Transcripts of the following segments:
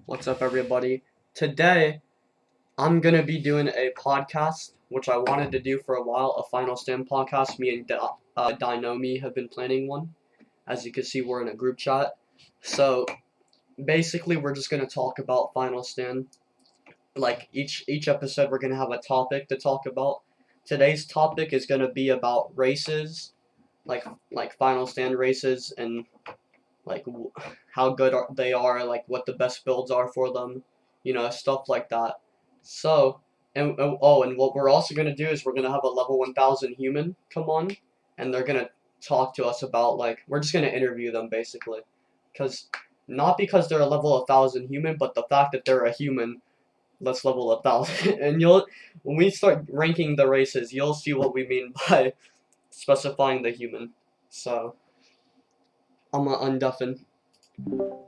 What's up, everybody? Today, I'm gonna be doing a podcast, which I wanted to do for a while, a Final Stand podcast. Me and Dinomi have been planning one. As you can see, we're in a group chat. So, basically, we're just gonna talk about Final Stand. Like, each episode, we're gonna have a topic to talk about. Today's topic is gonna be about races, like Final Stand races, and like how good they are, like what the best builds are for them, stuff like that. So, and what we're also gonna do is we're gonna have a level 1000 human come on, and they're gonna talk to us about like we're just gonna interview them basically, because not because they're a level 1000 human, but the fact that they're a human. Let's level 1000, and when we start ranking the races, you'll see what we mean by specifying the human. So I'm gonna undeafen.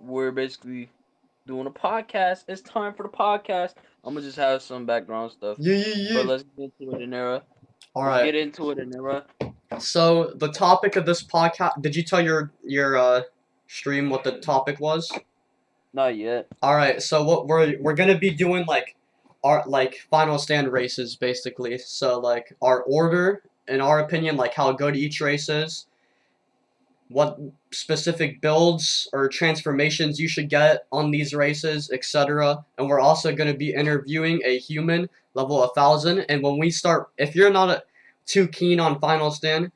We're basically doing a podcast. It's time for the podcast. I'm gonna just have some background stuff. Yeah, yeah, But yeah. let's get into it, Anera. All Let's right. get into it, Anera. So the topic of this podcast, did you tell your stream what the topic was? Not yet. All right. So what we're gonna be doing like our like final stand races basically. So like our order, in our opinion, like how good each race is, what specific builds or transformations you should get on these races, etc. And we're also going to be interviewing a human level 1000. And when we start, if you're not too keen on Final Stand,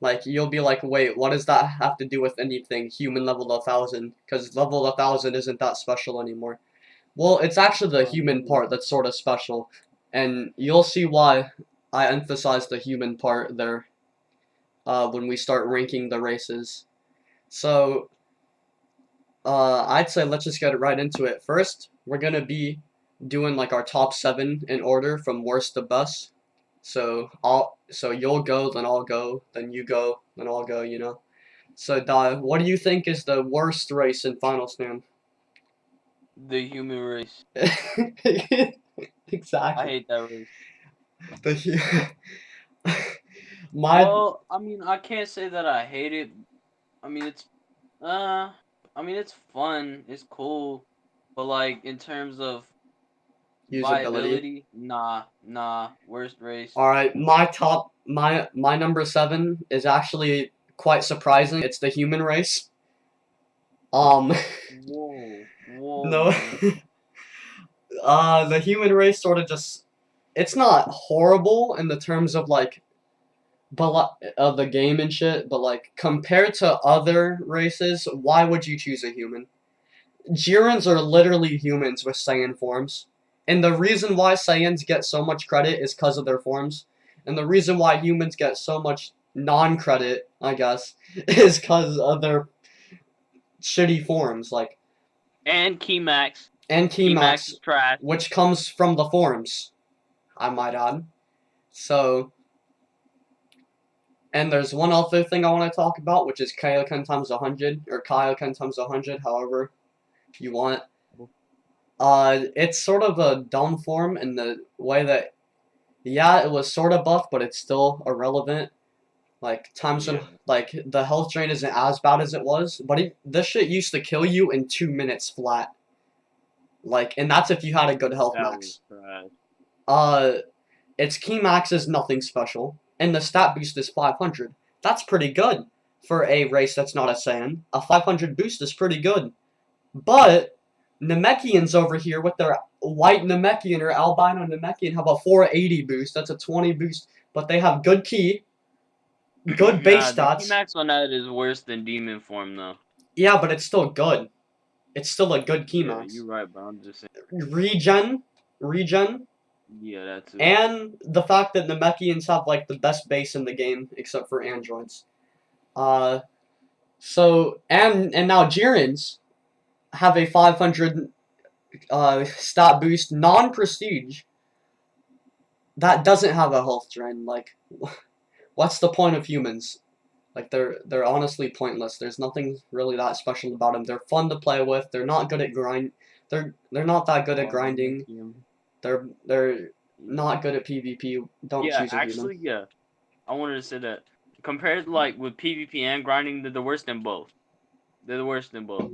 like you'll be like, wait, what does that have to do with anything? Human level 1000, because level 1000 isn't that special anymore. Well, it's actually the human part that's sort of special, and you'll see why I emphasize the human part there when we start ranking the races. So, I'd say let's just get right into it. First, we're gonna be doing like our top 7 in order from worst to best. So you'll go, then I'll go, then you go, then I'll go. So, what do you think is the worst race in Final Stand? The human race. I Exactly. hate that race. The my Well, I mean, I can't say that I hate it. I mean, uh, it's fun. It's cool. But like in terms of usability. viability, worst race. All right, my number 7 is actually quite surprising. It's the human race. Um, Whoa, no, man. the human race sort of just it's not horrible in the terms of like of the game and shit, but like compared to other races, why would you choose a human? Jirans are literally humans with Saiyan forms. And the reason why Saiyans get so much credit is because of their forms. And the reason why humans get so much non-credit, I guess, is because of their shitty forms, like, And Key Max. and Key Max Keymax, is trash. which comes from the forms, I might add. So, and there's one other thing I want to talk about, which is Kaioken times 100, or Kaioken times 100, however you want. It's sort of a dumb form in the way that, yeah, it was sort of buffed, but it's still irrelevant. Like times when, like the health drain isn't as bad as it was, but this shit used to kill you in 2 minutes flat. Like, and that's if you had a good health That max. was trash. Its key max is nothing special, and the stat boost is 500. That's pretty good for a race that's not a Saiyan. A 500 boost is pretty good, but Namekians over here with their white Namekian or albino Namekian have a 480 boost. That's a 20 boost, but they have good key, good base The Key stats. Max on that is worse than Demon form though. Yeah, but it's still good. It's still a good key Yeah, max. you're right, but I'm just saying. Regen, Yeah, that's it. and the fact that Namekians have like the best base in the game except for androids. So and now Jirans have a 500 stat boost, non-prestige, that doesn't have a health drain. Like, what's the point of humans? Like, they're honestly pointless. There's nothing really that special about them. They're fun to play with. They're not good at grind. They're not that good at grinding. They're not good at PvP. Don't choose a human. Yeah. I wanted to say that compared like with PvP and grinding, they're the worst in both. They're the worst in both.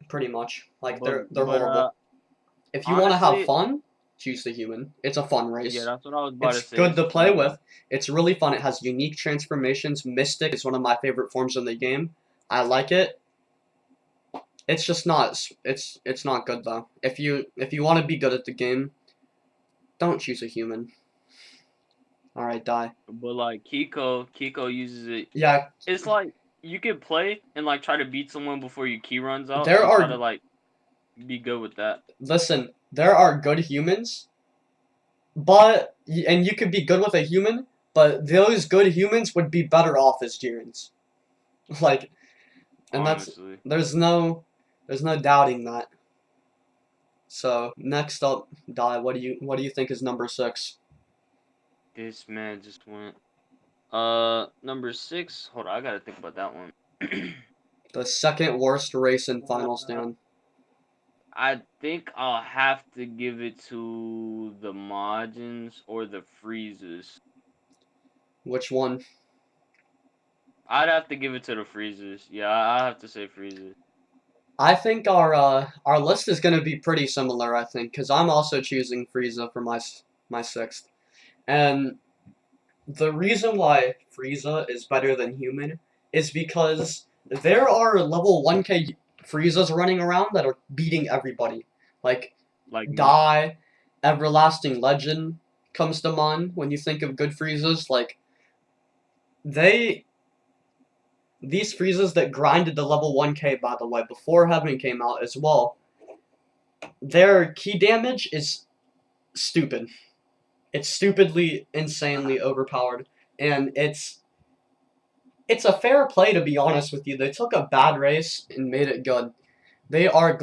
pretty much. Like But they're but horrible. If you want to have honestly, fun, choose the human. It's a fun yeah, race. that's what I was about to It's say. good It's to play human. with. It's really fun. It has unique transformations. Mystic is one of my favorite forms in the game. I like it. It's just not. It's not good though. If you want to be good at the game, don't choose a human. All right, die. But like Kiko uses it. Yeah, It's like you can play and like try to beat someone before your key runs out there and try are. to like be good with that. Listen, there are good humans, but and you could be good with a human, but those good humans would be better off as Jirens. Like, and that's Honestly, there's no there's no doubting that. So next up, die. What do you think is number 6? this man just went. Number 6. Hold on, I gotta think about that one. The second worst race in Final uh, Stand. I think I'll have to give it to the Majins or the Freezes. Which one? I'd have to give it to the Freezes. Yeah, I have to say Freezes. I think our list is gonna be pretty similar. I think because I'm also choosing Frieza for my sixth, and the reason why Frieza is better than human is because there are level 1K Friezas running around that are beating everybody. Like Like me. Die, Everlasting Legend comes to mind when you think of good Friezas. Like they these Friezas that grinded the level 1K, by the way, before Heaven came out as well, their key damage is stupid. It's stupidly, insanely overpowered, and it's a fair play, to be honest with you. They took a bad race and made it good. They are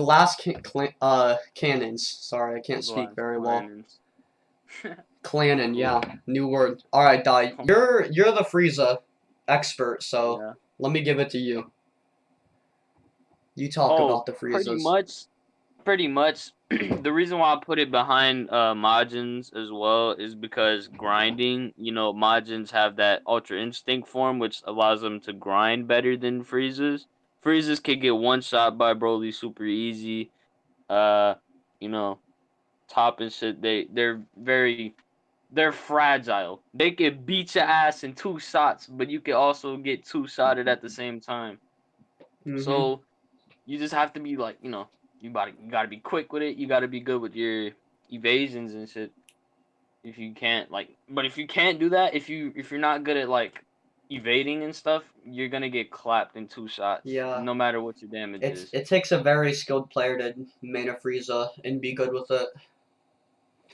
cannons. Sorry, I can't speak Glass very well. Cannons. Clannon, Cool. yeah, new word. All right, Dai, Come on. you're the Frieza expert, so Yeah. let me give it to you. You talk Oh, about the pretty Friezas. much. Pretty much. The reason why I put it behind Majins as well is because grinding, Majins have that Ultra Instinct form, which allows them to grind better than Freezes. Freezes can get one shot by Broly super easy. Uh, you know, top and shit. They're fragile. They can beat your ass in two shots, but you can also get two shotted at the same time. Mm-hmm. So you just have to be like, you gotta be quick with it. You gotta be good with your evasions and shit. If you can't but if you can't do that, if you're not good at like evading and stuff, you're gonna get clapped in two shots, Yeah, no matter what your damage is. it takes a very skilled player to main a Frieza and be good with it.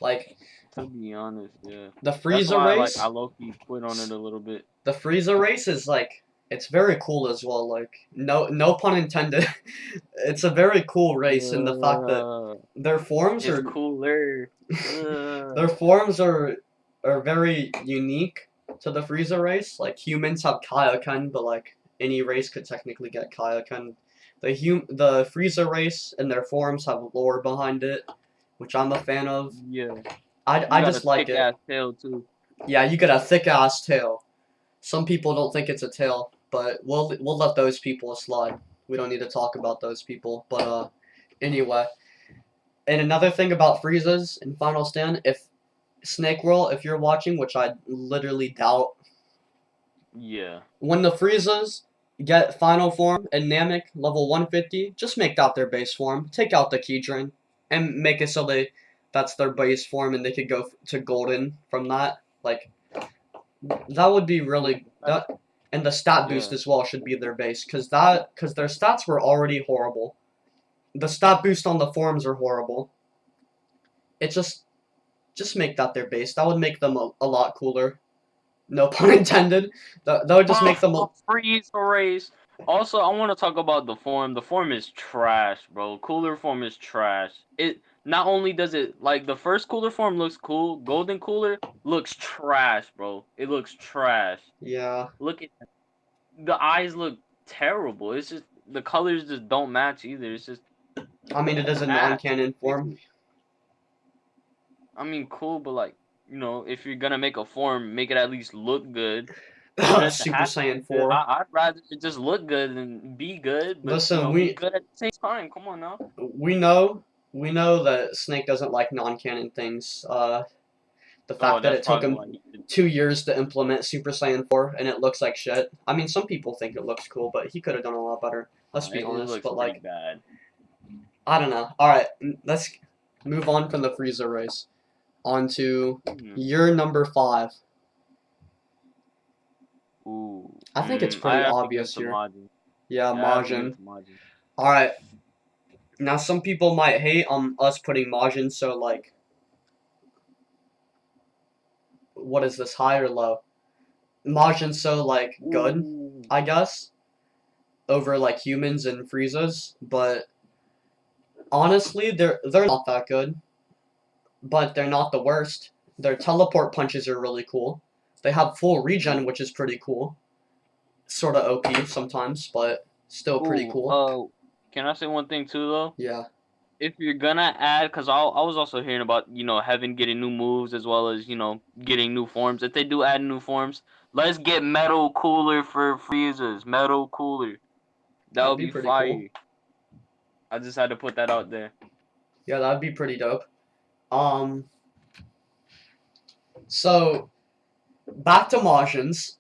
Like To be honest, yeah. the That's Frieza why I race, low key quit on it a little bit. the Frieza race is like it's very cool as well. Like no pun intended. It's a very cool race in the fact that Uh, their forms it's are cooler. their forms are very unique to the Frieza race. Like humans have Kaioken, but like any race could technically get Kaioken. The Frieza race and their forms have lore behind it, which I'm a fan of. Yeah, I you got a just like thick it. ass tail too. Yeah, you get a thick ass tail. Some people don't think it's a tail, but we'll let those people slide. We don't need to talk about those people. But anyway, and another thing about Friezas in Final Stand, if Snake World, if you're watching, which I literally doubt, Yeah. when the Friezas get final form and Namek level 150, just make that their base form. Take out the key drain and make it so that's their base form and they could go to golden from that. Like that would be Yeah. really that, and the stat boost Yeah. as well should be their base because their stats were already horrible. The stat boost on the forms are horrible. It just make that their base. That would make them a lot cooler. No pun intended. That would just make them Freeze race. Also, I want to talk about the form. The form is trash, bro. Cooler form is trash. It not only does it like the first cooler form looks cool, golden cooler looks trash, bro. It looks trash. yeah. Look at the eyes look terrible. It's just the colors just don't match either. It's just I mean, it is a ass. non-canon Makes form. me. I mean, cool, but like if you're gonna make a form, make it at least look good. You don't have to Super have to Saiyan be good. 4. I'd rather just look good than be good, but Listen, be good at the same time. Come on now. we know we know that Snake doesn't like non-canon things. The Oh, fact that that's it took probably him why he did. 2 years to implement Super Saiyan 4 and it looks like shit. I mean, some people think it looks cool, but he could have done a lot better. Let's be It honest. looks But pretty like, bad. I don't know. All right, let's move on from the Frieza race onto Hmm. your number 5. Ooh. I think it's I pretty have to give it obvious to here. Majin. Yeah, Yeah, I have to give it Majin. to Majin. All right. Now some people might hate on us putting Majin so like, what is this, high or low? Majin so like good, Ooh. I guess, over like humans and Friezas, but honestly, they're not that good. But they're not the worst. Their teleport punches are really cool. They have full regen, which is pretty cool. Sort of OP sometimes, but still pretty Ooh. cool. Can I say one thing too though? Yeah. If you're gonna add, cause I was also hearing about Heaven getting new moves as well as getting new forms. If they do add new forms, let's get Metal Cooler for Freezers. Metal Cooler, that That'd would be be pretty cool. fire. I just had to put that out there. Yeah, that'd be pretty dope. Um, so back to Majins.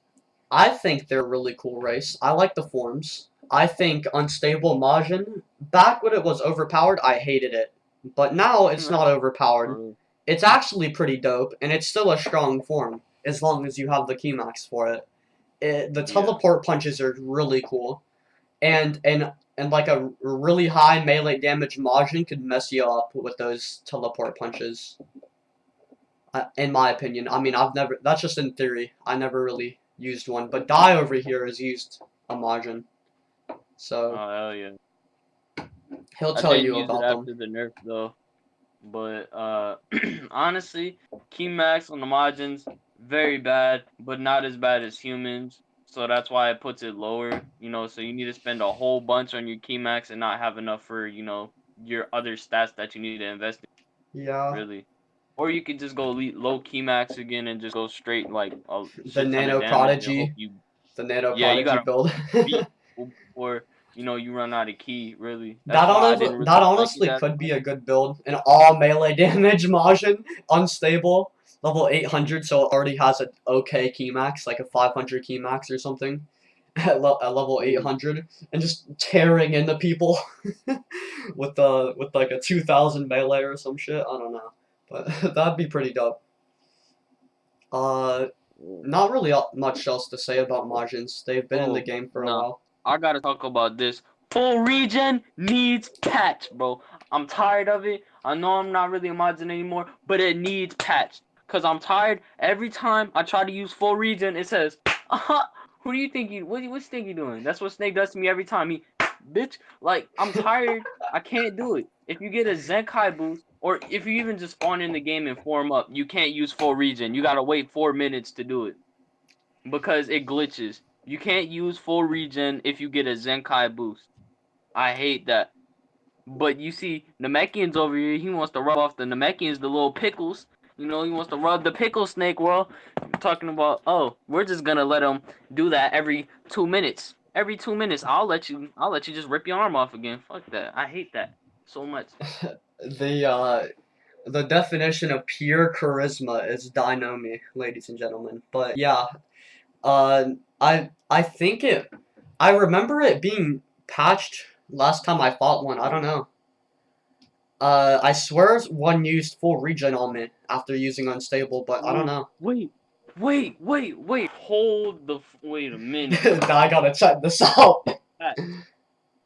I think they're a really cool race. I like the forms. I think Unstable Majin, back when it was overpowered, I hated it. But now it's not overpowered. It's actually pretty dope, and it's still a strong form, as long as you have the Keymax for it. The Yeah. teleport punches are really cool. And like a really high melee damage Majin could mess you up with those teleport punches. In my opinion, I mean, I've never. That's just in theory. I never really used one, but Dai over here has used a Majin, so Oh hell yeah. he'll I tell didn't you use it about them. after the nerf though. But honestly, Keymax on the Majins, very bad, but not as bad as humans. So that's why it puts it lower. So you need to spend a whole bunch on your Keymax and not have enough for, your other stats that you need to invest in, Yeah, really. Or you could just go low Keymax again and just go straight like a the shit ton of Nano damage and hope Prodigy, you the Nano yeah, you Prodigy gotta build. beat people before, you run out of key, really. That's That why I didn't honestly, really that like it honestly that could be much. a good build. An all melee damage Majin, unstable, level 800, so it already has an okay keymax, like a 500 keymax or something, at level Ooh. 800, and just tearing into people with like a 2000 melee or some shit. I don't know, but that'd be pretty dope. Uh, not really much else to say about Majins. They've been in the Oh, game for a no. while. I gotta talk about this. Full regen needs patch, bro. I'm tired of it. I know I'm not really a Majin anymore, but it needs patch. Cause I'm tired. Every time I try to use full regen, it says, who do you think what do you think you doing? That's what Snake does to me every time. Bitch, like, I'm tired. I can't do it. If you get a Zenkai boost, or if you even just spawn in the game and form up, you can't use full regen. You gotta wait 4 minutes to do it because it glitches. You can't use full regen if you get a Zenkai boost. I hate that. But you see, Namekian's over here. He wants to rub off the Namekians, the little pickles. He wants to rub the pickle snake. Well, talking about, oh, we're just gonna let him do that every 2 minutes. Every 2 minutes, I'll let you just rip your arm off again. Fuck that. I hate that so much. The definition of pure charisma is Dinomi, ladies and gentlemen. But yeah, uh, I think I remember it being patched last time I fought one. I don't know. I swear one used full regen on me after using unstable, but I don't Ooh, know. wait. Wait a minute. Now I gotta check this out.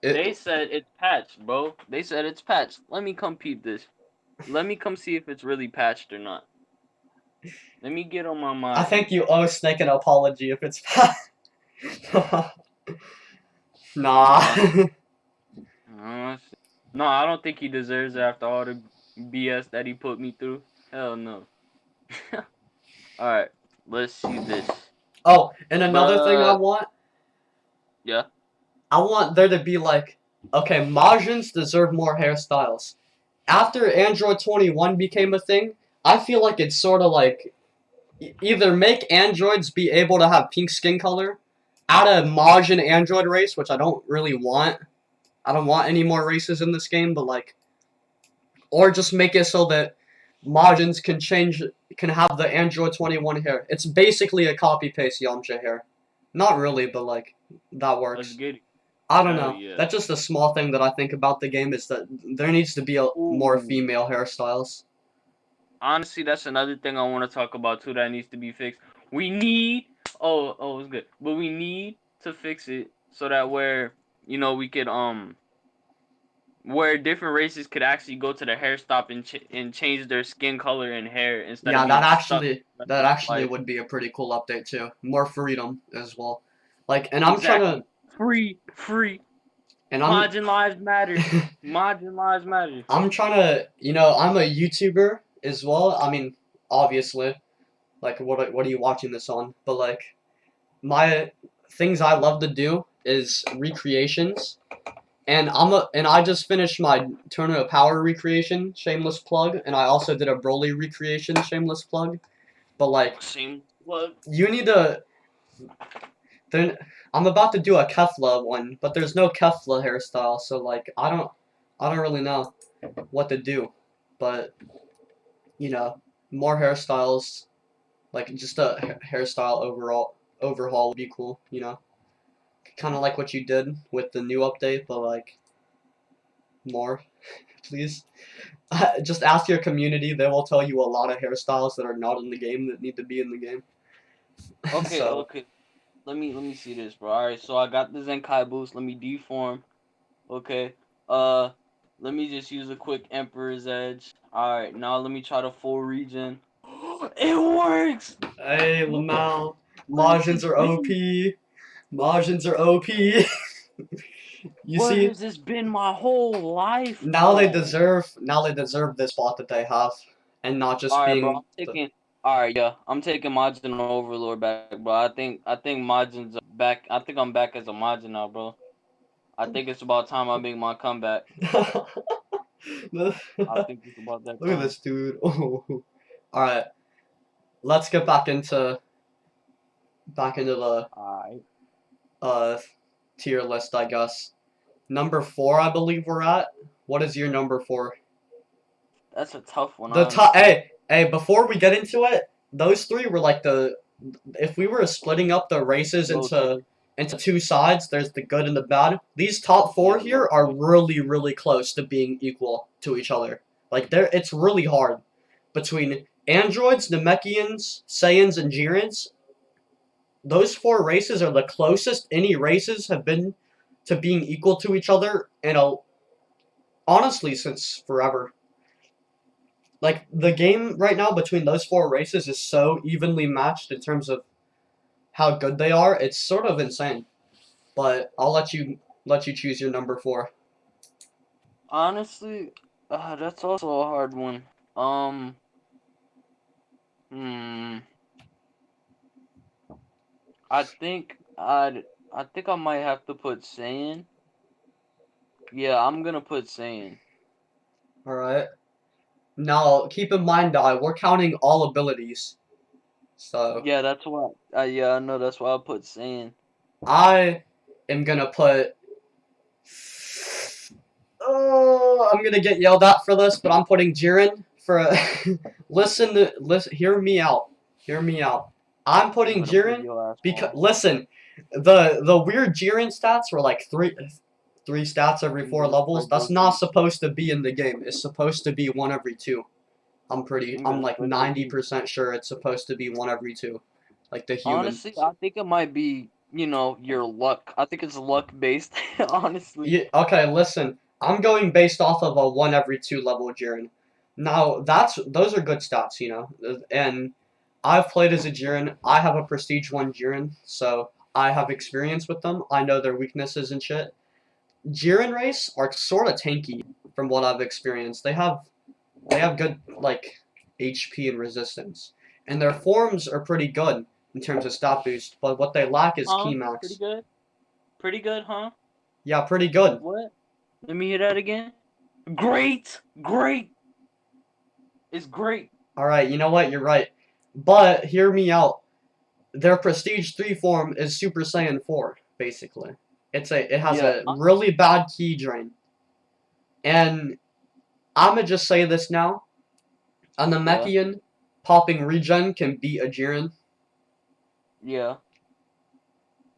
It, They said it's patched, bro. They said it's patched. Let me come peep this. Let me come see if it's really patched or not. Let me get on my I Majin. think you owe Snake an apology if it's patched. Nah. Nah. No, I don't think he deserves it after all the BS that he put me through. Hell no. Alright, let's see this. Oh, and another thing But yeah. I want there to be like, okay, Majins deserve more hairstyles. After Android 21 became a thing, I feel like it's sort of like either make androids be able to have pink skin color, add a Majin android race, which I don't really want. I don't want any more races in this game, but like, or just make it so that Majins can have the Android 21 hair. It's basically a copy paste Yamcha hair. Not really, but like, that Let's works. get it. I don't Hell know. yeah. That's just a small thing that I think about the game is that there needs to be more Ooh. female hairstyles. Honestly, that's another thing I want to talk about too that needs to be fixed. We need it's good. But we need to fix it so that we could where different races could actually go to the hair stop and change their skin color and hair instead of Yeah, being stuck the rest that of their actually life. would be a pretty cool update too. More freedom as well. Like, and I'm trying to, Exactly. Free. and I'm, Margin lives matter. Margin lives matter. I'm trying to, I'm a YouTuber as well. I mean, obviously, like, what are you watching this on? But like, my things I love to do is recreations, and I just finished my Tournament of Power recreation, shameless plug, and I also did a Broly recreation, shameless plug. But like, Same plug. you need to. Then I'm about to do a Kefla one, but there's no Kefla hairstyle, so like, I don't really know what to do, but you know, more hairstyles, like just a hairstyle overhaul would be cool. Kind of like what you did with the new update, but like more, please. Just ask your community; they will tell you a lot of hairstyles that are not in the game that need to be in the game. Okay, So okay. Let me see this, bro. Alright, so I got the Zenkai boost. Let me deform. Okay. Uh Let me just use a quick Emperor's Edge. Alright, now let me try the full region. It works! hey, What Lamau, where has Majins this are been? OP. Majins are OP. You Where see, has this been my whole life, bro? now they deserve this spot that they have, and not just Alright, bro. being the. Alright, yeah. I'm taking Majin Overlord back, bro. I think Majin's back. I think I'm back as a Majin now, bro. I think it's about time I make my comeback. Look I think it's about that at time. this dude. Oh. All right, let's get back into the Alright. uh tier list, I guess. Number four, I believe we're at. What is your number four? That's a tough one, The top. honestly. Hey. Before we get into it, those three were like the. If we were splitting up the races Low into tier. two sides, there's the good and the bad. These top four Yeah, here low are tier. really close to being equal to each other. Like it's really hard between androids, Namekians, Saiyans, and Jirans. Those four races are the closest any races have been to being equal to each other, and honestly, since forever. Like the game right now between those four races is so evenly matched in terms of how good they are. It's sort of insane. But I'll let you choose your number four. Honestly, that's also a hard one. Um, hmm. I think I might have to put Saiyan. Yeah, I'm gonna put Saiyan. All right. Now keep in mind that we're counting all abilities. So Yeah, that's why. Yeah, I know that's why I put Saiyan. I am gonna put. Oh, I'm gonna get yelled at for this, but I'm putting Jiren for a. Listen. Hear me out. Hear me out. I'm I'm putting gonna prove Jiren your ass because wrong. listen, the weird Jiren stats were like three stats every I'm four gonna levels. split That's those not beats. supposed to be in the game. It's supposed to be one every two. I'm I'm gonna like split those ninety beats. percent sure it's supposed to be one every two, like the human. Honestly, I think it might be, your luck. I think it's luck based, honestly. Yeah, okay, listen. I'm going based off of a one every two level Jiren. Now those are good stats, and I've played as a Jiren. I have a Prestige one Jiren, so I have experience with them. I know their weaknesses and shit. Jiren race are sort of tanky from what I've experienced. They have good like HP and resistance, and their forms are pretty good in terms of stat boost. But what they lack is key Huh? Pretty max. good? Pretty good, huh? Yeah, pretty good. What? Let me hear that again. Great! Great! It's great. All right, you know what? You're right. But hear me out. Their Prestige 3 form is Super Saiyan 4, basically. It has Yeah, a really bad key drain. And I'ma just say this now. A yeah, Namekian popping regen can beat a Jiren. yeah.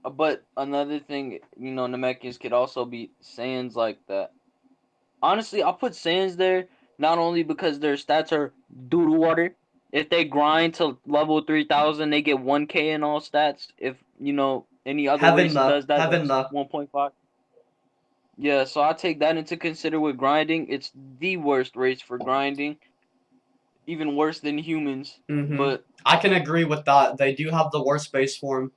But another thing, Namekians could also be Saiyans like that. Honestly, I'll put Saiyans there not only because their stats are doo doo water. If they grind to level 3,000, they get 1K in all stats. If, any other Heaven race the does that, heaven that's the 1.5. Yeah, so I take that into consider with grinding. It's the worst race for grinding, even worse than humans. Mm-hmm. But I can agree with that. They do have the worst base form.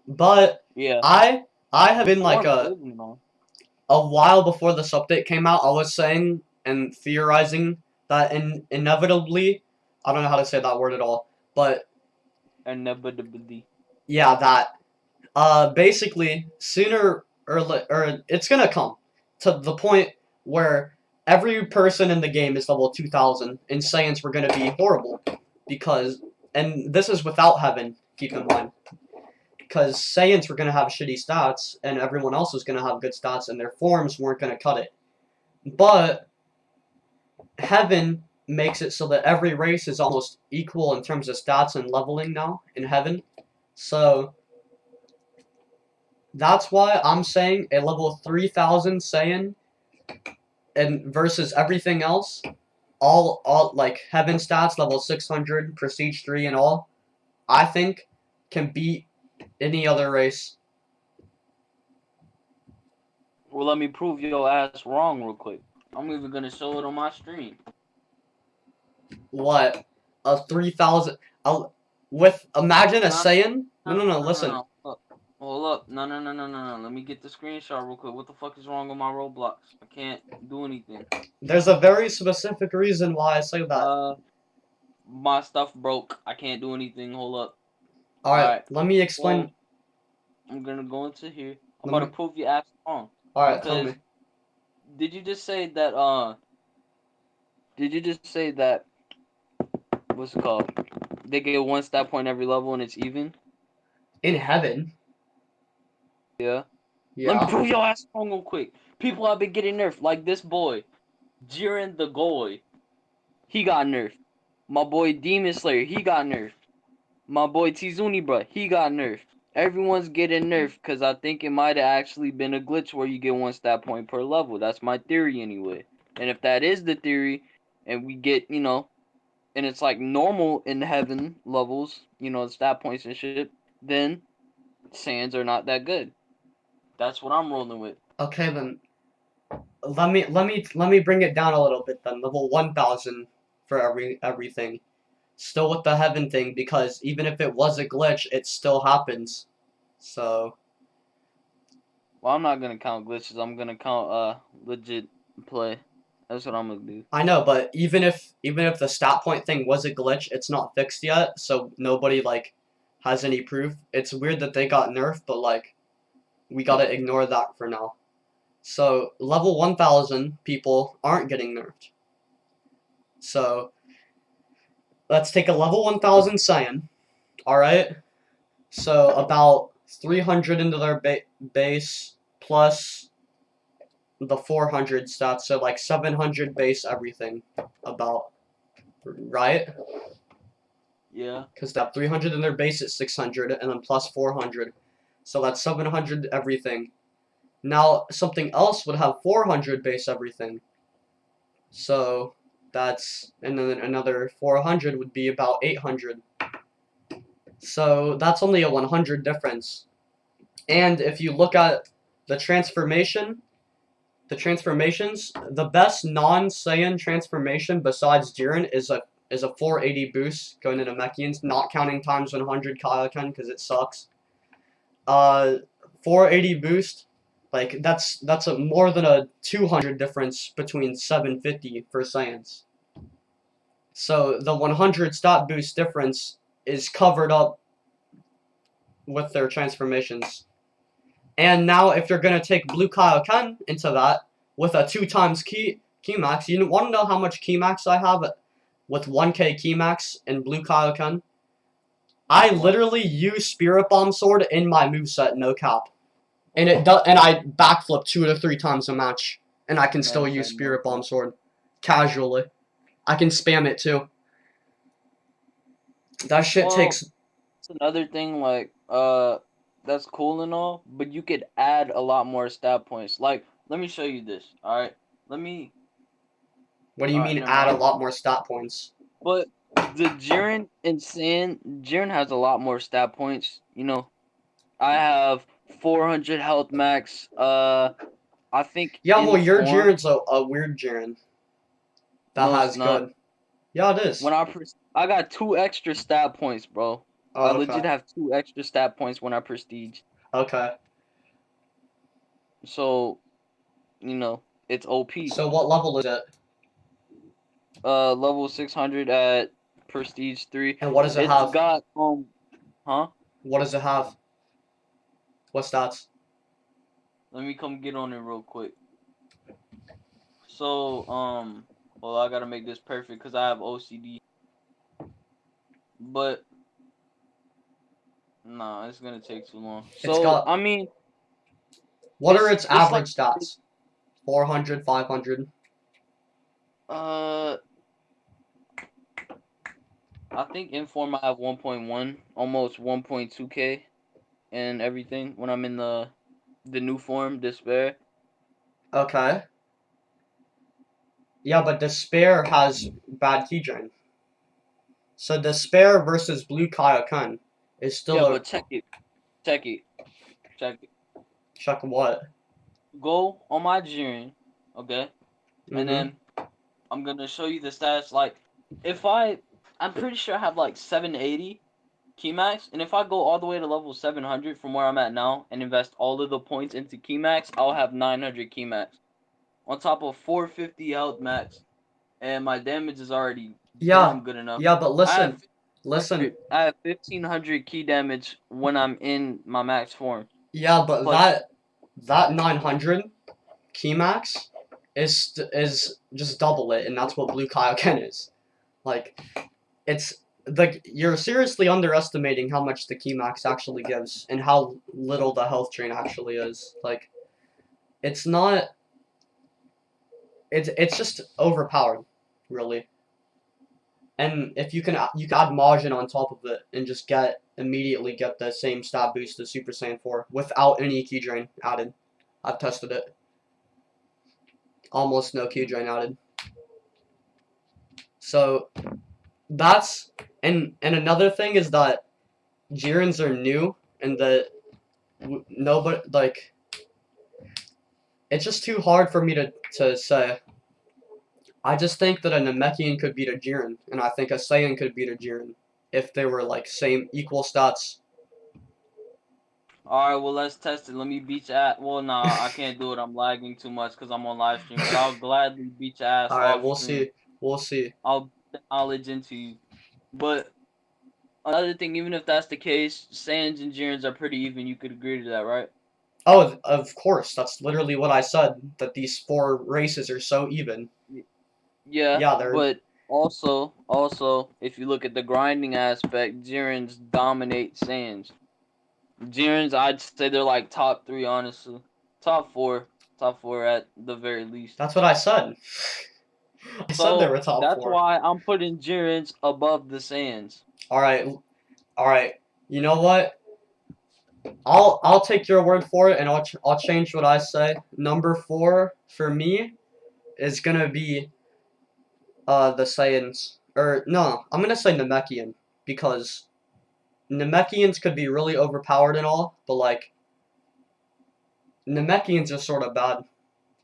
But yeah, I I have the been like form is, a while before this update came out, I was saying and theorizing that inevitably, I don't know how to say that word at all, but inevitably. yeah, that basically sooner or it's gonna come to the point where every person in the game is level 2000 and Saiyans were gonna be horrible because and this is without heaven, keep in mind. Because Saiyans were gonna have shitty stats and everyone else was gonna have good stats and their forms weren't gonna cut it. But Heaven makes it so that every race is almost equal in terms of stats and leveling now in Heaven. So that's why I'm saying a level 3000 Saiyan and versus everything else, all like Heaven stats, level 600, Prestige 3 and all, I think can beat any other race. Well, let me prove your ass wrong real quick. I'm even gonna show it on my stream. What? A 3000 with imagine a No, Saiyan? No, no, no, no, no, no, listen. no. Look, hold up. No, no, no, no, no, no. Let me get the screenshot real quick. What the fuck is wrong with my Roblox? I can't do anything. There's a very specific reason why I say that. Uh, my stuff broke. I can't do anything. Hold up. All Alright, right. let me explain. Well, I'm gonna go into here. I'm Let about to me. prove your ass wrong Alright, tell because me. did you just say that? Did you just say that? What's it called? They get one stat point every level and it's even. In heaven? Yeah. Let me Yeah. prove your ass wrong real quick. People have been getting nerfed, like this boy, Jiren the Goy. He got nerfed. My boy Demon Slayer, he got nerfed. My boy Tizuni, bruh, he got nerfed. Everyone's getting nerfed because I think it might have actually been a glitch where you get one stat point per level. That's my theory anyway. And if that is the theory, and we get, and it's like normal in heaven levels, the stat points and shit, then sands are not that good. That's what I'm rolling with. Okay then. Let me bring it down a little bit then. Level 1000 for everything. Still with the heaven thing because even if it was a glitch, it still happens. So Well, I'm not gonna count glitches. I'm gonna count legit play. That's what I'm gonna do. I know, but even if the stat point thing was a glitch, it's not fixed yet, so nobody like has any proof. It's weird that they got nerfed, but like we gotta ignore that for now. So level 1000 people aren't getting nerfed. So let's take a level 1000 Saiyan. All right. So about 300 into their base plus the 400 stats. So like 700 base everything. About right? Yeah. Because they have 300 in their base at 600 and then plus 400. So that's 700 everything. Now something else would have 400 base everything. So that's and then another 400 would be about 800. So that's only a 100 difference. And if you look at the transformation, the transformations, the best non-Saiyan transformation besides Jiren is a 480 boost going into Mechians, not counting times 100 Kaioken because it sucks. Uh, 480 boost, like that's a more than a 200 difference between 750 for Saiyans. So the 100 stat boost difference is covered up with their transformations. And now if you're gonna take Blue Kaioken into that with a 2 times key max, you want to know how much key max I have with 1k key max in Blue Kaioken? I What? literally use Spirit Bomb Sword in my moveset, no cap. And I backflip 2 to 3 times a match. And I can still Man use said no Spirit Bomb cap. Sword. Casually. I can spam it too. That shit Well, takes. it's another thing like that's cool and all, but you could add a lot more stat points. Like, let me show you this. All right. Let me What do you all right, mean never add a mind. lot more stat points? But the Jiren and Sand, Jiren has a lot more stat points, I have 400 health max. I think Yeah, well, in your form. Jiren's a weird Jiren that No, it's has not. good. Yeah, it When is. I got 2 extra stat points, bro. I Oh, legit okay. have 2 extra stat points when I prestige. Okay. So, it's OP. So what level is it? Level 600 at prestige 3. And what does it It's have? got huh? What does it have? What stats? Let me come get on it real quick. So, well, I gotta make this perfect because I have OCD. But nah, it's gonna take too long. It's So, got. I mean, What are it's its it's like average stats? 400, 500. uh, I think in form I have 1.1, almost 1.2k, and everything when I'm in the new form, despair. Okay. Yeah, but Despair has bad keygen. So Despair versus Blue Kaioken is still Yeah, a. but check it. Check what? Go on my Jiren, okay, and Mm-hmm. then I'm gonna show you the stats. Like, if I'm pretty sure I have like 780 Keymax, and if I go all the way to level 700 from where I'm at now and invest all of the points into Keymax, I'll have 900 Keymax on top of 450 health max, and my damage is already Yeah. damn good enough. Yeah, but I have listen. Listen. 1500. I have 1500 key damage when I'm in my max form. Yeah, but Plus, that 900 Keymax is just double it, and that's what Blue Kaioken is. Like, it's like you're seriously underestimating how much the Keymax actually gives and how little the health drain actually is. Like, it's not. It's just overpowered, really. And if you can add Majin on top of it and just immediately get the same stat boost as Super Saiyan 4 without any key drain added. I've tested it. Almost no key drain added. So that's and another thing is that Jirens are new and that nobody like it's just too hard for me to say. I just think that a Namekian could beat a Jiren, and I think a Saiyan could beat a Jiren if they were like same equal stats. all right, well, let's test it. Let me beat your ass. Well, nah, I can't do it. I'm lagging too much because I'm on live stream. But I'll gladly beat your ass All right, off we'll stream. see. We'll see. I'll put knowledge into you. But another thing, even if that's the case, Saiyans and Jirens are pretty even. You could agree to that, right? Oh, of course. That's literally what I said. That these four races are so even. Y- Yeah, Yeah, they're. but also, if you look at the grinding aspect, Jirens dominate Saiyans. Jirens, I'd say they're like top three, honestly. Top four. Top four at the very least. That's what I said. I said they So were top that's four. why I'm putting Jirens above the Saiyans. All right, all right. You know what? I'll take your word for it, and I'll change what I say. Number four for me is gonna be the Saiyans. Or no, I'm gonna say Namekian because Namekians could be really overpowered and all, but like Namekians are sort of bad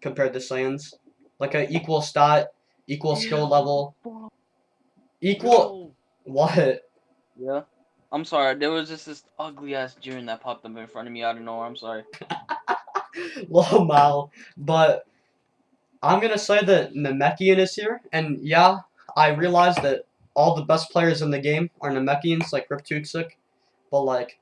compared to Saiyans. Like a equal stat, equal skill Yeah, what the level, fuck? equal Yo. what? Yeah. I'm sorry. There was just this ugly ass Jiren that popped up in front of me out of nowhere. I'm sorry. Low Mal. But I'm gonna say that Namekian is here, and yeah, I realize that all the best players in the game are Namekians, like Riptuksik, but like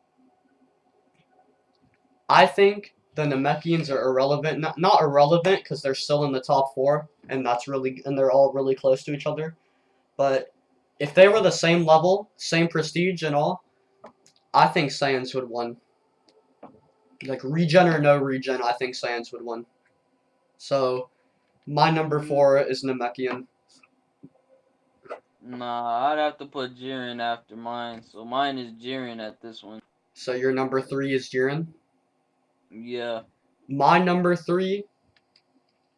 I think the Namekians are irrelevant. Not irrelevant because they're still in the top four, and they're all really close to each other. But if they were the same level, same prestige and all, I think Saiyans would win. Like, regen or no regen, I think Saiyans would win. So, my number 4 is Namekian. Nah, I'd have to put Jiren after mine. So mine is Jiren at this one. So, your number 3 is Jiren. Yeah. My number 3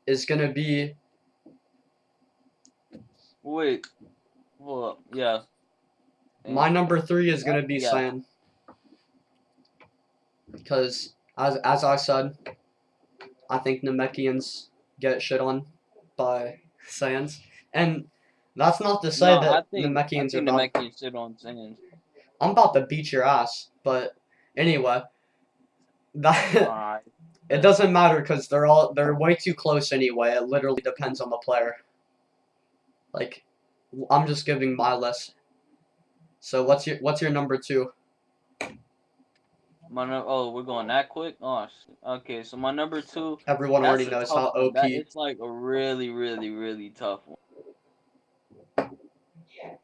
is gonna be... Wait. Well, yeah. My number 3 is gonna be Yeah. Saiyan. Because, as I said, I think Namekians get shit on by Saiyans. And that's not to say No, I that think Namekians are the bad. Mekians shit on Saiyans. I'm about to beat your ass, but anyway, that Alright. it doesn't matter because they're way too close anyway. It literally depends on the player. Like, I'm just giving my list. So what's your number 2? We're going that quick? Oh, shit. Okay, so my number 2, Everyone that's already a knows tough how one. OP. It's like a really, really, really tough one.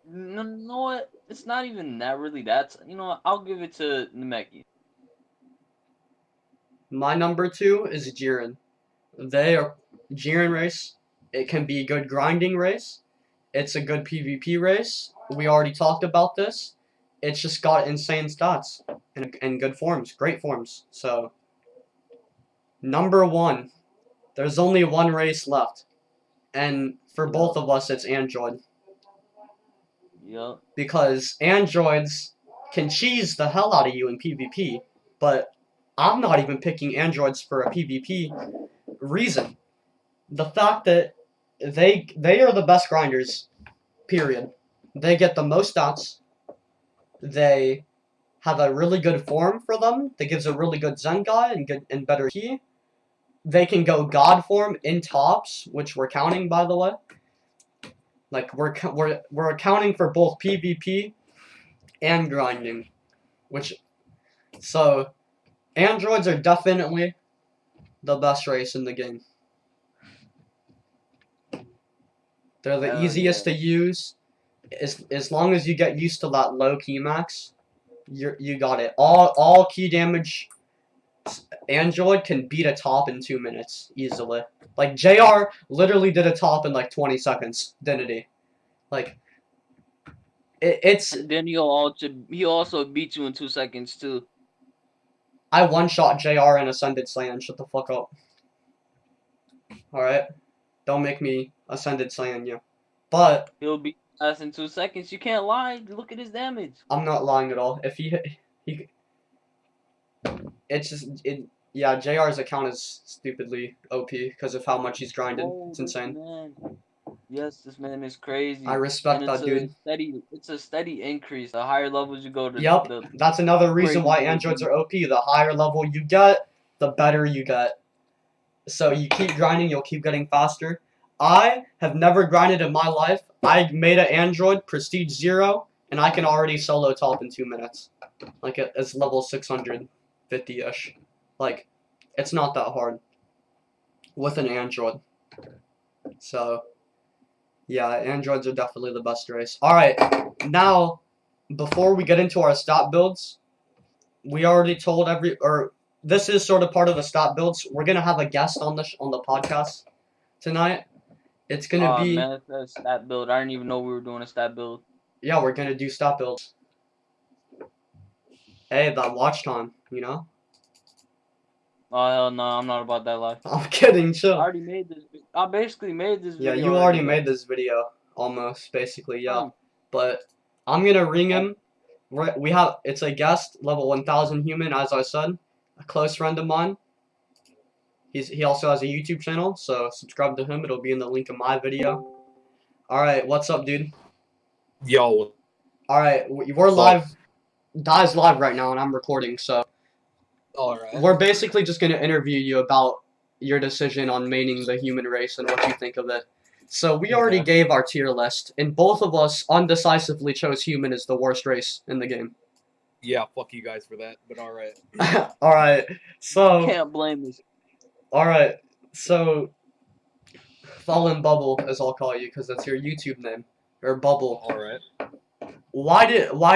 No, you know what? It's not even that really. I'll give it to Namekian. My number 2 is Jiren. They are Jiren race. It can be a good grinding race. It's a good PvP race. We already talked about this. It's just got insane stats and good forms, great forms. So, number 1, there's only one race left. And for both of us, it's Android. Yup. Because androids can cheese the hell out of you in PvP, but I'm not even picking androids for a PvP reason. The fact that they are the best grinders, period. They get the most stats. They have a really good form for them that gives a really good Zenkai and better key. They can go God form in tops, which we're counting, by the way. Like we're accounting for both PvP and grinding, so androids are definitely the best race in the game. They're the easiest to use. As long as you get used to that low key max, you got it. All key damage android can beat a top in 2 minutes easily. Like JR literally did a top in like 20 seconds, didn't he? Like it's And then he also beat you in 2 seconds too. I one shot JR and Ascended Saiyan. Shut the fuck up. Alright? Don't make me Ascended Saiyan you. But He'll beat us in 2 seconds. You can't lie. Look at his damage. I'm not lying at all. If he it's just yeah, JR's account is stupidly OP because of how much he's grinded. Whoa, it's insane. Yes, this man is crazy. I respect that dude. It's a steady increase. The higher levels you go, Yep, that's another reason why androids are OP. The higher level you get, the better you get. So you keep grinding, you'll keep getting faster. I have never grinded in my life. I made an android prestige 0, and I can already solo top in 2 minutes. Like it's level 650-ish. Like it's not that hard with an android. So yeah, androids are definitely the best race. All right, now before we get into our stat builds, we already told this is sort of part of the stat builds. We're gonna have a guest on the podcast tonight. It's gonna be. Man, that's a stat build. I didn't even know we were doing a stat build. Yeah, we're gonna do stat builds. Hey, that watch time, you know. Oh hell no, I'm not about that life. I'm kidding, chill. I already made this. I basically made this video. Yeah, you already made this video, almost, basically, yeah. But I'm gonna ring him. It's a guest, level 1000 human, as I said, a close friend of mine. He also has a YouTube channel, so subscribe to him. It'll be in the link of my video. All right, what's up, dude? Yo. All right, we're live. Dai's live right now, and I'm recording, so. All right. We're basically just gonna interview you about your decision on maining the human race and what you think of it. So we already gave our tier list, and both of us undecisively chose human as the worst race in the game. Yeah, fuck you guys for that, but all right. All right, so. Can't blame us. All right, so. Fallen Bubble, as I'll call you, because that's your YouTube name, or Bubble. All right. why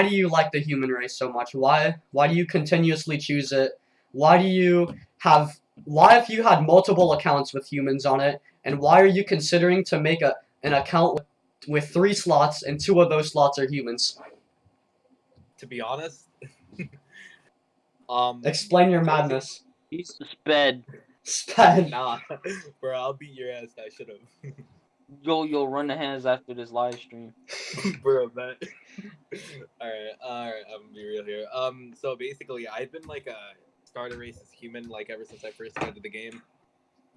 do you like the human race so much? Why do you continuously choose it? Why do you have why if you had multiple accounts with humans on it, and why are you considering to make an account with 3 slots and 2 of those slots are humans? To be honest, Explain your madness. He's sped. Sped. nah, bro, I'll beat your ass. I should have. Yo, run the hands after this live stream. Bro, man. Alright, I'm gonna be real here. So basically, I've been like a starter race as human like ever since I first started the game.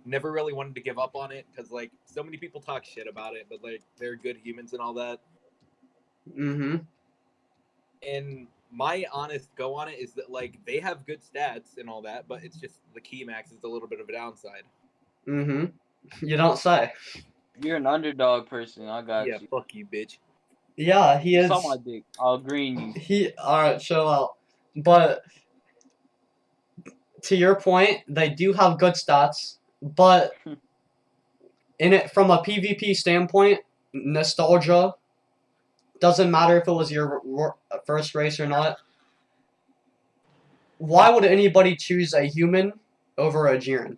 Never really wanted to give up on it because like so many people talk shit about it, but like they're good humans and all that. Mm-hmm. And my honest go on it is that like they have good stats and all that, but it's just the key max is a little bit of a downside. Mm-hmm. You don't say. You're an underdog person. I got Yeah, you. fuck you, bitch. Yeah, he is. Suck my dick. I'll green you. Alright, chill out. But to your point, they do have good stats, but in it from a PvP standpoint, nostalgia doesn't matter if it was your first race or not. Why would anybody choose a human over a Jiren?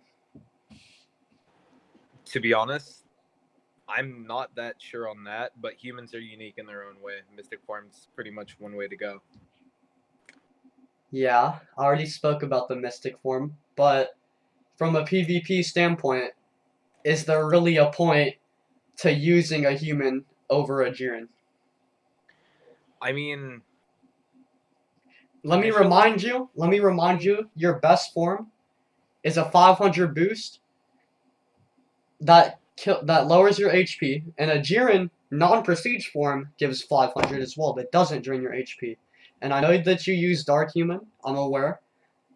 To be honest, I'm not that sure on that, but humans are unique in their own way. Mystic Form's pretty much one way to go. Yeah, I already spoke about the Mystic form, but from a PvP standpoint, is there really a point to using a human over a Jiren? I mean, Let me remind you, your best form is a 500 boost that lowers your HP, and a Jiren non-prestige form gives 500 as well. That doesn't drain your HP. And I know that you use Dark Human, I'm aware,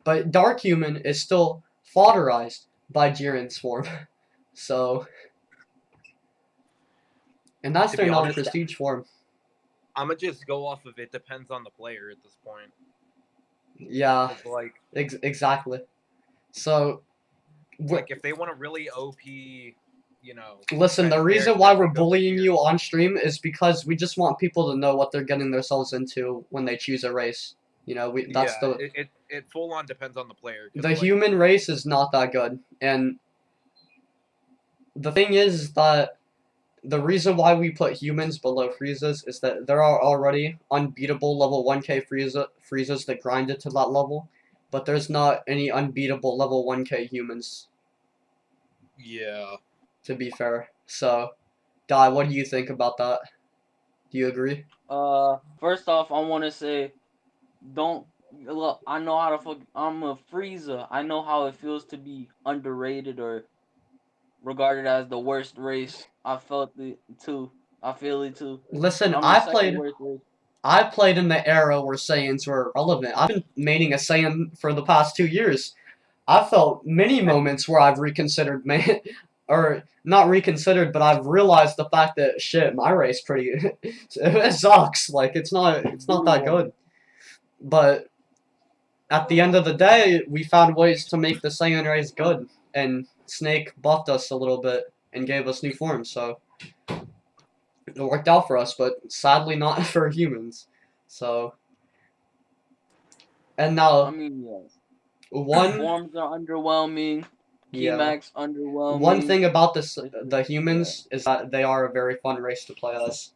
but Dark Human is still fodderized by Jiren's form. So, and that's To their be honest, non-prestige form. I'm gonna just go off of it depends on the player at this point. Yeah, 'Cause, like, exactly. So, like if they want to really OP, listen, the kind of reason why character, we're they go for bullying Jiren. you on stream is because we just want people to know what they're getting themselves into when they choose a race. That's Yeah, the it full on depends on the player. 'Cause, the like, human race is not that good. And the thing is that the reason why we put humans below Friezas is that there are already unbeatable level 1k Friezas that grinded to that level, but there's not any unbeatable level 1k humans, yeah, to be fair. So, Dai, what do you think about that? Do you agree? First off, I want to say, don't look. I know how to fuck. I'm a Frieza. I know how it feels to be underrated or regarded as the worst race. I felt it too. I feel it too. Listen, I'm the second worst race. I played in the era where Saiyans were relevant. I've been maining a Saiyan for the past 2 years. I've felt many moments where I've reconsidered man, or not reconsidered, but I've realized the fact that shit, my race pretty it sucks. Like it's not that good. But at the end of the day, we found ways to make the Saiyan race good, and Snake buffed us a little bit and gave us new forms. So it worked out for us, but sadly not for humans. So, and I now mean, yes. one Forms are underwhelming. yeah. Keymax underwhelming. One thing about the It's humans is that they are a very fun race to play as.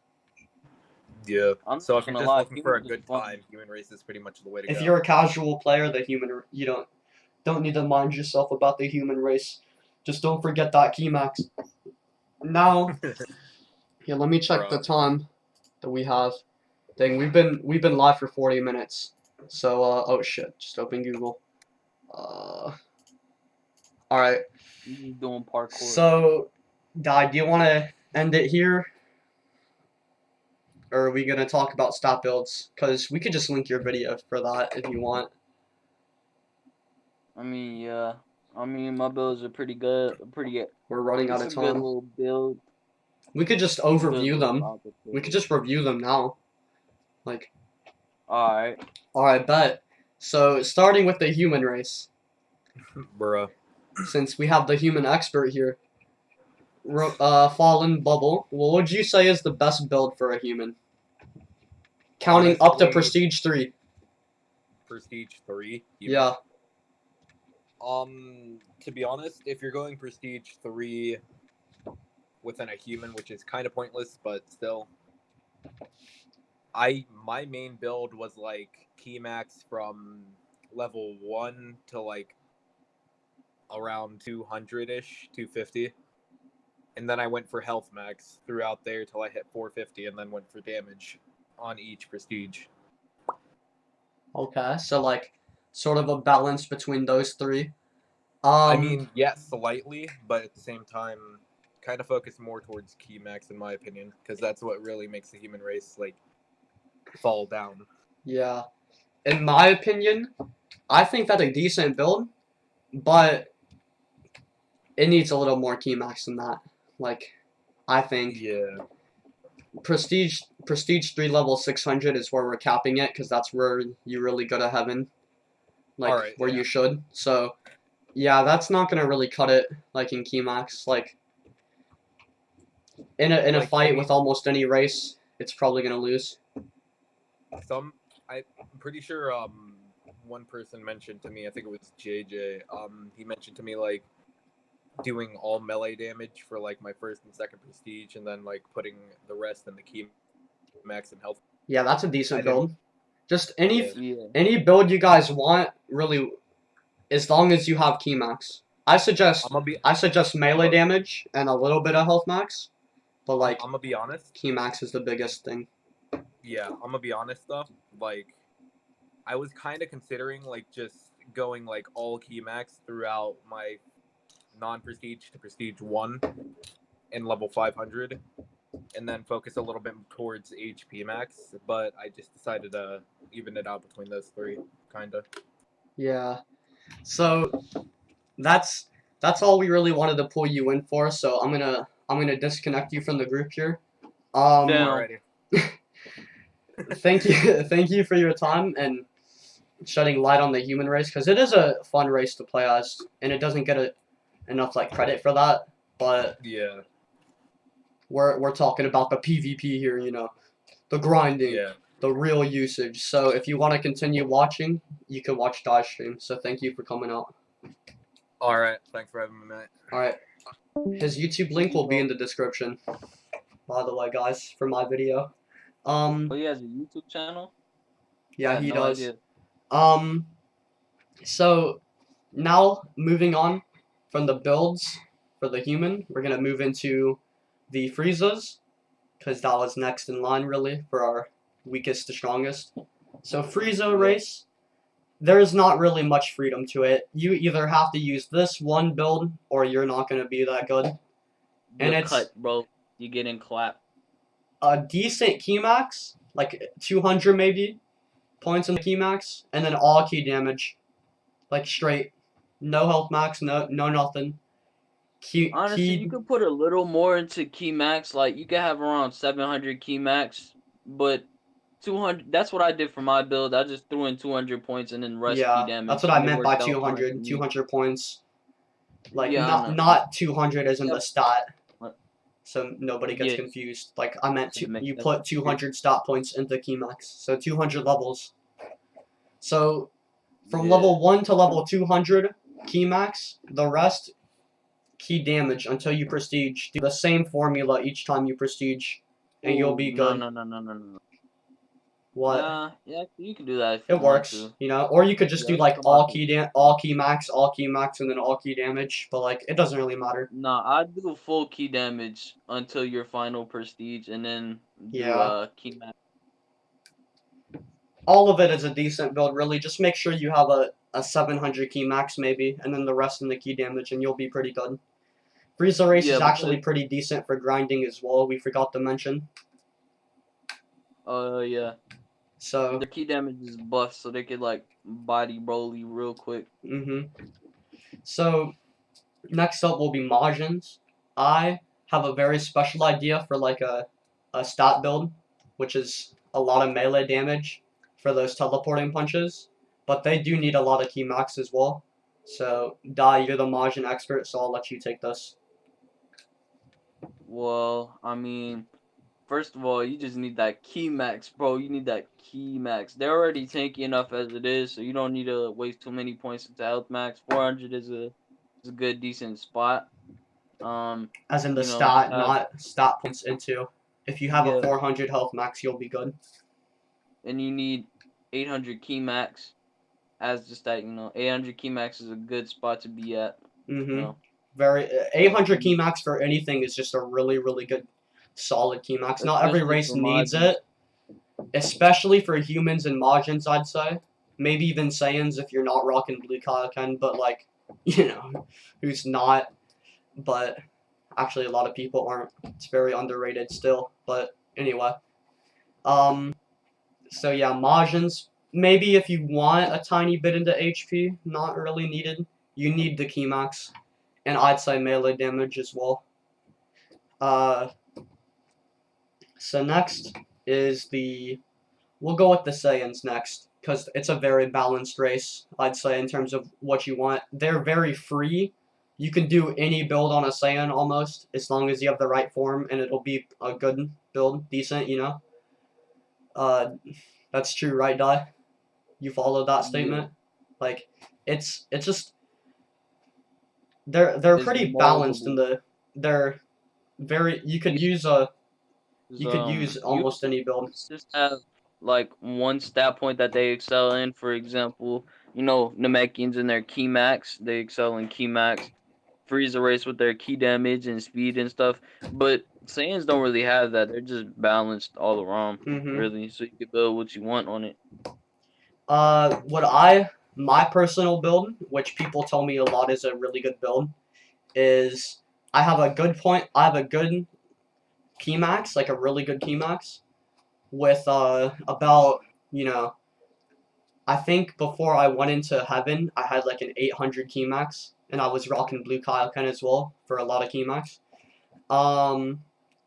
yeah. I'm So not if you're gonna just lie, looking for a humans are good fun. time, human race is pretty much the way to If go. you're a casual player, the human you don't need to mind yourself about the human race. Just don't forget that keymax. Now, here, let me check the Bruh. time that we have. Dang, we've been live for 40 minutes. So oh shit, just open Google. All right. He's just doing parkour. So, Di, do you want to end it here? Or are we going to talk about stat builds? Because we could just link your video for that if you want. I mean, yeah. I mean, my builds are pretty good. Pretty good. We're running out It's of a good time. little build. We could just overview them. We could just review them now. Like, Alright. alright, bet. So, starting with the human race. Bruh. Since we have the human expert here. Fallen Bubble. What would you say is the best build for a human? counting up to Honestly, Prestige 3. Prestige 3. Yeah. To be honest, if you're going Prestige 3 within a human, which is kind of pointless, but still, my main build was like key max from level 1 to like around 200-ish, 250. And then I went for health max throughout there till I hit 450 and then went for damage on each prestige. Okay, so like sort of a balance between those three. I mean, yes, slightly, but at the same time, kind of focus more towards key max in my opinion, because that's what really makes the human race like fall down. Yeah. In my opinion, I think that's a decent build, but it needs a little more key max than that. Like, I think Yeah. Prestige 3 level 600 is where we're capping it, because that's where you really go to heaven. Like, Alright, where yeah. you should. So, yeah, that's not gonna really cut it, like, in key max. Like, in a Like fight any with almost any race, it's probably gonna lose. I'm pretty sure one person mentioned to me, I think it was JJ, he mentioned to me like doing all melee damage for like my first and second prestige and then like putting the rest in the key max and health. Yeah, that's a I decent didn't build. Just yeah. any build you guys want, really, as long as you have key max. I suggest I'm gonna melee be damage and a little bit of health max, but like I'm gonna be honest. key max is the biggest thing. Yeah, I'm gonna be honest though. Like, I was kind of considering like just going like all key max throughout my non-prestige to prestige 1 in level 500, and then focus a little bit towards HP max. But I just decided to even it out between those three, kind of. Yeah. So that's all we really wanted to pull you in for. So I'm gonna disconnect you from the group here. Um, Damn. Alrighty. thank you thank you for your time and shedding light on the human race, because it is a fun race to play as, and it doesn't get enough like credit for that. But Yeah. we're talking about the PvP here, the grinding, Yeah. the real usage. So if you want to continue watching, you can watch Dodge stream. So thank you for coming out. All right. Thanks for having me, mate. All right, his YouTube link will be in the description. By the way, guys, for my video. Oh, he has a YouTube channel? I Yeah, had he no does. idea. So now moving on from the builds for the human, we're gonna move into the Friezas, because that was next in line really for our weakest to strongest. So Frieza race, there's not really much freedom to it. You either have to use this one build or you're not gonna be that good. And You're it's cut, bro. You getting clapped. a decent key max, like 200 maybe points in the key max, and then all key damage, like straight, no health max, no nothing. Honestly, you could put a little more into key max. Like, you could have around 700 key max, but 200, that's what I did for my build. I just threw in 200 points and then rest key Yeah, that's damage, what I and it meant by worked out fine for 200. me. 200 points. Like Yeah, I know. not 200 as in Yeah, the stat, but- so nobody gets yes, confused. Like I meant to make you that put 200 stat points into key max, so 200 levels. So from level 1 to level 200 key max, the rest key damage until you prestige. Do the same formula each time you prestige, and you'll be No, good. no, no, no, no, no. What? Yeah, you can do that if you It want works, to. or you could just Yeah, do that's like my all key max, and then all key damage. But like, it doesn't really matter. No, I do full key damage until your final prestige, and then do Yeah, key max. all of it is a decent build. Really, just make sure you have a 700 key max maybe, and then the rest in the key damage, and you'll be pretty good. Frieza race Yeah, is actually because pretty decent for grinding as well. We forgot to mention. yeah, So, their key damage is buff, so they could like body broly real quick. So next up will be Majins. I have a very special idea for like a stat build, which is a lot of melee damage for those teleporting punches, but they do need a lot of key max as well. So, Dai, you're the Majin expert, so I'll let you take this. Well, I mean, First of all, you just need that key max, bro. You need that key max. They're already tanky enough as it is, so you don't need to waste too many points into health max. 400 is a good decent spot. As in the Just stat, have not stat points into. If you have a yeah, 400 health max, you'll be good. and you need 800 key max as just that. 800 key max is a good spot to be at. You Mm-hmm. know, Very so 800 key max for anything is just a really, really good, solid key max. Not every especially race for needs Majins. it, especially for humans and Majins, I'd say. Maybe even Saiyans if you're not rocking Blue Kaioken, but like, who's not? But actually, a lot of people aren't. It's very underrated still. But anyway, um, so yeah, Majins. Maybe if you want a tiny bit into HP, not really needed. You need the key max, and I'd say melee damage as well. Uh, so next is the. We'll go with the Saiyans next, because it's a very balanced race, I'd say, in terms of what you want. They're very free. You can do any build on a Saiyan almost, as long as you have the right form, and it'll be a good build, decent. Uh, that's true, right, Dai? You follow that Yeah, statement? Like, it's just they're it's pretty balanced in moldable. the they're very You you could use you almost any build. just have like one stat point that they excel in. For example, Namekians in their key max, they excel in key max. Frieza race with their key damage and speed and stuff. But Saiyans don't really have that. They're just balanced all around, Mm-hmm. really. So you can build what you want on it. What I my personal build, which people tell me a lot is a really good build, is I have a good point. I have a good key max, like a really good key max, with about I think before I went into heaven, I had like an 800 key max, and I was rocking blue Kaioken as well for a lot of key max. Um,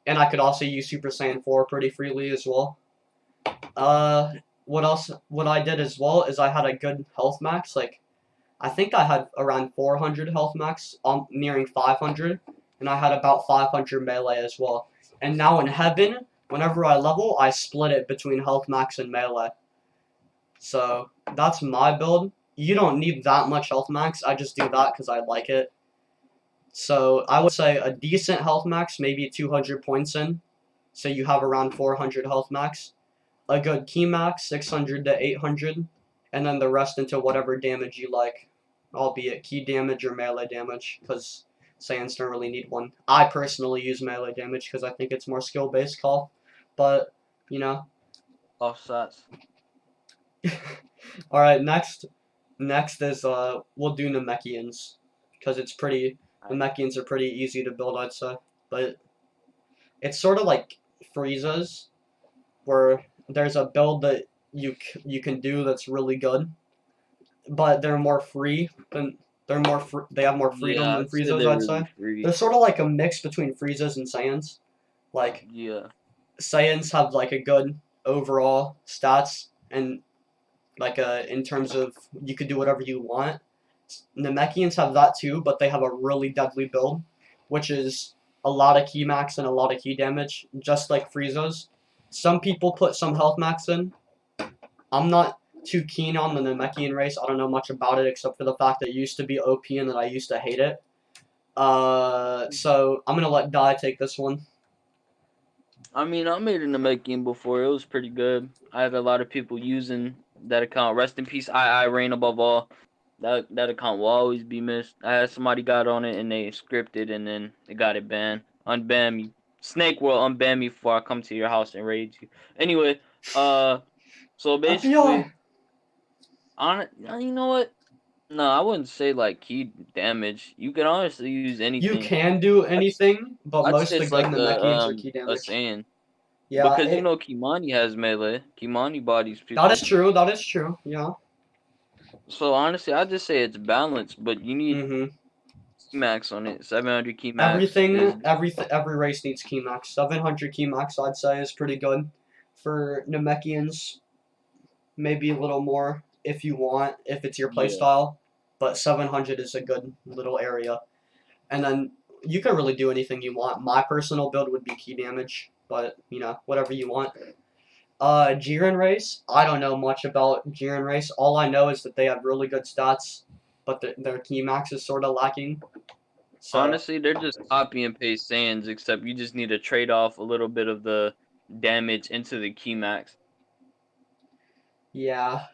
and I could also use Super Saiyan 4 pretty freely as well. Uh, what else? What I did as well is I had a good health max. Like I think I had around 400 health max, nearing 500, and I had about 500 melee as well. And now in heaven, whenever I level, I split it between health max and melee. So that's my build. You don't need that much health max. I just do that because I like it. So I would say a decent health max, maybe 200 points in. So you have around 400 health max. A good key max, 600 to 800. And then the rest into whatever damage you like, albeit key damage or melee damage, because Saiyans don't really need one. I personally use melee damage because I think it's more skill-based call. But, you know. Offsets. Alright, next is we'll do Namekians. Because Namekians are pretty easy to build, I'd say. But it's sort of like Frieza's, where there's a build that you can do that's really good, but they're more free than they have more freedom Yeah, than I'd say Frieza's, they're I'd really say. free. They're sort of like a mix between Frieza's and Saiyans. Like Yeah. Saiyans have like a good overall stats and like in terms of you could do whatever you want. Namekians have that too, but they have a really deadly build, which is a lot of key max and a lot of key damage, just like Frieza's. Some people put some health max in. I'm not too keen on the Namekian race. I don't know much about it except for the fact that it used to be OP and that I used to hate it. So I'm gonna let Dai take this one. I mean, I made an Namekian before. It was pretty good. I had a lot of people using that account. Rest in peace, I reign above all. That account will always be missed. I had somebody got on it and they scripted and then they got it banned. Unban me. Snake will unban me before I come to your house and raid you. Anyway, so basically, FBI. you know what? No, I wouldn't say like key damage. You can honestly use You anything. can do I'd, anything, but I'd say most of it's the good like Namekians are key a damage. saying. Yeah, Because Kimani has melee. Kimani bodies that is people. true. That is true. Yeah. So honestly, I just say it's balanced, but you need Mm-hmm. key max on it. 700 key max is Every race needs key max. 700 key max, I'd say, is pretty good for Namekians. Maybe a little more if you want, if it's your yeah. playstyle. But 700 is a good little area. And then you can really do anything you want. My personal build would be key damage. but whatever you want. Jiren race. I don't know much about Jiren race. All I know is that they have really good stats, but their key max is sort of lacking. So Honestly, they're just copy and paste Saiyans, except you just need to trade off a little bit of the damage into the key max. yeah,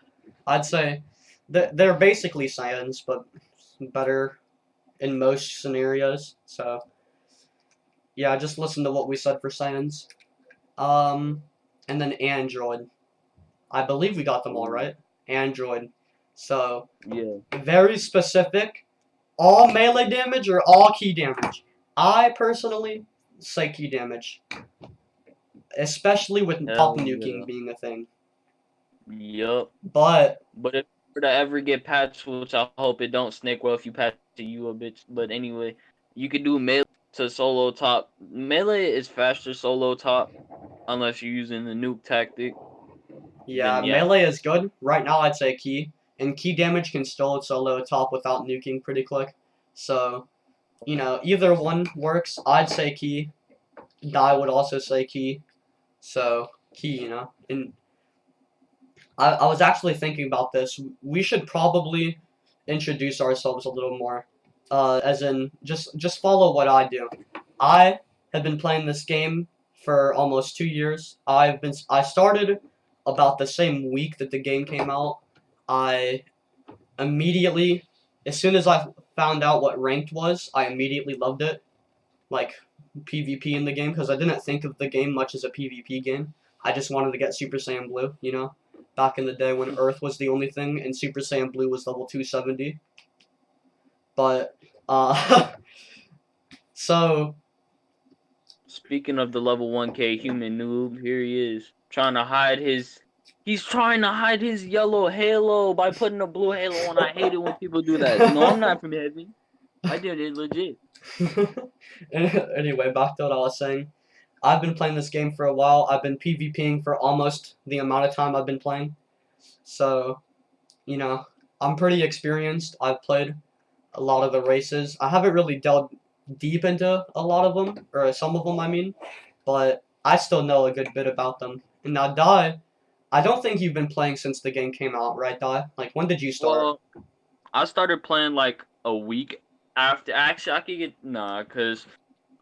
I'd say they're basically Saiyans, but better in most scenarios. So yeah, just listen to what we said for Saiyans. And then Android. I believe we got them all right. Android. So Yeah. very specific. All melee damage or all key damage? I personally say key damage. Especially with top Hell yeah. nuking being a thing. Yup. But But if it were to ever get patched, which I hope it don't, snake well if you patch to you a bitch. But anyway, you could do melee to solo top. Melee is faster solo top, unless you're using the nuke tactic. yeah, Then yeah. melee is good. Right now I'd say key. And key damage can still solo top without nuking pretty quick. So, either one works. I'd say key. Die would also say key. So, key, And I was actually thinking about this. We should probably introduce ourselves a little more. As in, just follow what I do. I have been playing this game for almost 2 years. I started about the same week that the game came out. I immediately, as soon as I found out what ranked was, I immediately loved it. Like PvP in the game, because I didn't think of the game much as a PvP game. I just wanted to get Super Saiyan Blue, back in the day when Earth was the only thing and Super Saiyan Blue was level 270. But, so, Speaking of the level 1K human noob, here he is trying to hide his. He's trying to hide his yellow halo by putting a blue halo on. I hate it when people do that. No, I'm not from heaven. I did it legit. anyway, back to what I was saying. I've been playing this game for a while. I've been PvPing for almost the amount of time I've been playing. So, I'm pretty experienced. I've played a lot of the races. I haven't really delved deep into a lot of them, or some of them, I mean, but I still know a good bit about them. And now, Dai, I don't think you've been playing since the game came out, right, Dai? Like, when did you start? Well, I started playing like a week after. Actually, I could get cause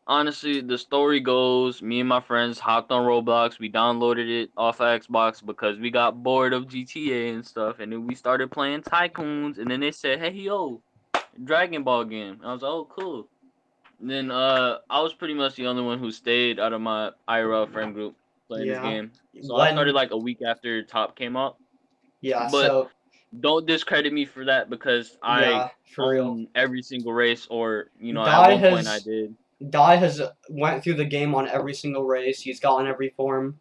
honestly, the story goes, me and my friends hopped on Roblox. We downloaded it off of Xbox because we got bored of GTA and stuff, and then we started playing Tycoons. And then they said, "Hey, yo, Dragon Ball game." I was like, "Oh, cool." And then I was pretty much the only one who stayed out of my IRL friend group playing this Yeah. game. So I started When, like a week after Top came out. yeah, But so, don't discredit me for that because I yeah, for real. own every single race, or at Dai one point I has did. Dai has went through the game on every single race. He's gotten every form.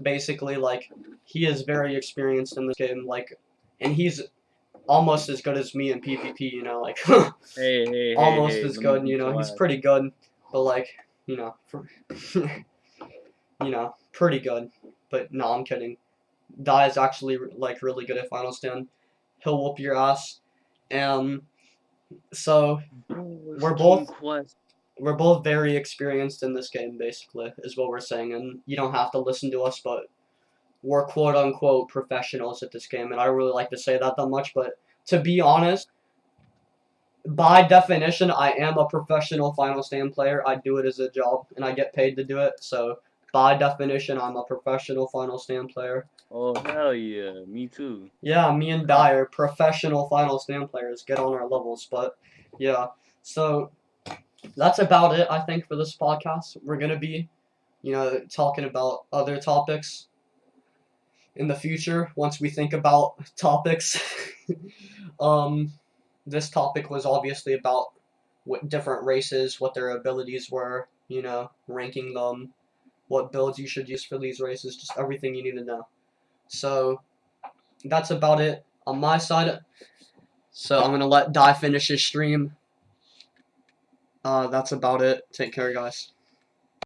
Basically, like, he is very experienced in this game. Like, and he's almost as good as me in PvP. Like, Hey, hey, hey, almost hey! as Let me good. beat your He's ass. pretty good. But like, pretty good. But no, I'm kidding. Dai is actually like really good at Final Stand. He'll whoop your ass. So Bro, where's we're King both Quest? we're both very experienced in this game, basically, is what we're saying. And you don't have to listen to us, but we're quote unquote professionals at this game. And I don't really like to say that much, but to be honest, by definition, I am a professional Final Stand player. I do it as a job, and I get paid to do it. So, by definition, I'm a professional Final Stand player. Oh hell yeah, me too. Yeah, me and Dai are professional Final Stand players. Get on our levels, but yeah. So that's about it, I think, for this podcast. We're gonna be, talking about other topics in the future once we think about topics. um, this topic was obviously about what different races, what their abilities were, ranking them, what builds you should use for these races, just everything you need to know. So that's about it on my side. So I'm gonna let Dai finish his stream. That's about it. Take care, guys.